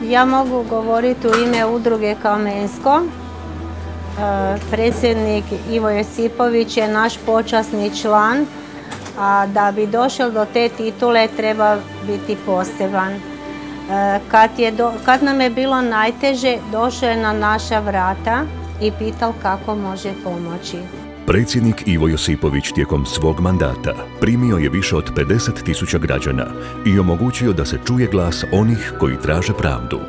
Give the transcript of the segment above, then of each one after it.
Ja mogu govoriti u ime udruge Kamensko. Predsjednik Ivo Josipović je naš počasni član, a da bi došao do te titule treba biti poseban. Kad nam je bilo najteže, došao je na naša vrata i pitao kako može pomoći. Predsjednik Ivo Josipović tijekom svog mandata primio je više od 50.000 građana i omogućio da se čuje glas onih koji traže pravdu.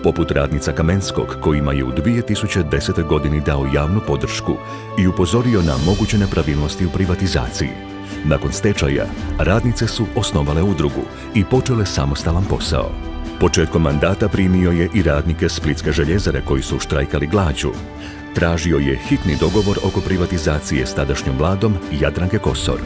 Poput radnica Kamenskog, kojima je u 2010. godini dao javnu podršku i upozorio na moguće nepravilnosti u privatizaciji. Nakon stečaja, radnice su osnovale udrugu i počele samostalan posao. Početkom mandata primio je i radnike Splitske željezare koji su štrajkali glađu. Tražio je hitni dogovor oko privatizacije s tadašnjom vladom Jadranke Kosor.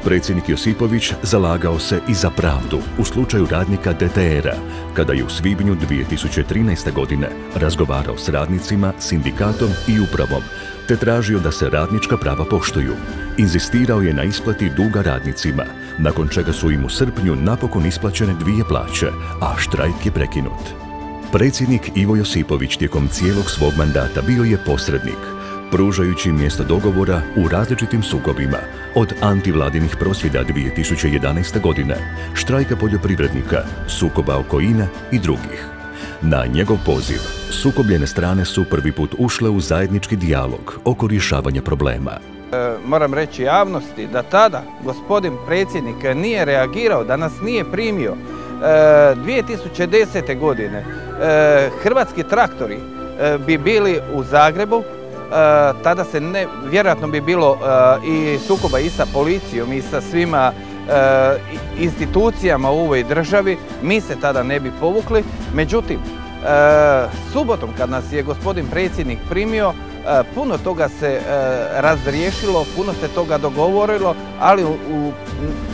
Predsjednik Josipović zalagao se i za pravdu u slučaju radnika DTR-a, kada je u svibnju 2013. godine razgovarao s radnicima, sindikatom i upravom, te tražio da se radnička prava poštuju. Inzistirao je na isplati duga radnicima, nakon čega su im u srpnju napokon isplaćene 2 plaće, a štrajk je prekinut. Predsjednik Ivo Josipović tijekom cijelog svog mandata bio je posrednik, pružajući mjesto dogovora u različitim sukobima, od antivladinih prosvjeda 2011. godine, štrajka poljoprivrednika, sukoba oko INA i drugih. Na njegov poziv, sukobljene strane su prvi put ušle u zajednički dijalog oko rješavanja problema. Moram reći javnosti da tada gospodin predsjednik nije reagirao, da nas nije primio. 2010. godine hrvatski traktori bi bili u Zagrebu, tada se vjerojatno bi bilo i sukoba i sa policijom i sa svima institucijama u ovoj državi, mi se tada ne bi povukli. Međutim, subotom kad nas je gospodin predsjednik primio, puno toga se razriješilo, puno se toga dogovorilo, ali u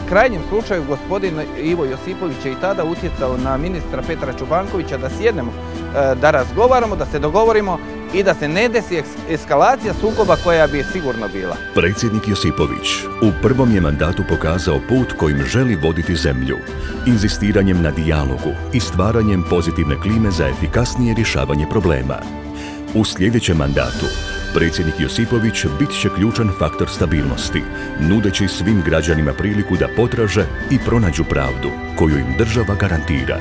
krajnjem slučaju gospodin Ivo Josipović je i tada utjecao na ministra Petra Čobankovića da sjednemo, da razgovaramo, da se dogovorimo i da se ne desi eskalacija sukoba koja bi sigurno bila. Predsjednik Josipović u prvom je mandatu pokazao put kojim želi voditi zemlju, inzistiranjem na dijalogu i stvaranjem pozitivne klime za efikasnije rješavanje problema. U sljedećem mandatu predsjednik Josipović bit će ključan faktor stabilnosti, nudeći svim građanima priliku da potraže i pronađu pravdu koju im država garantira.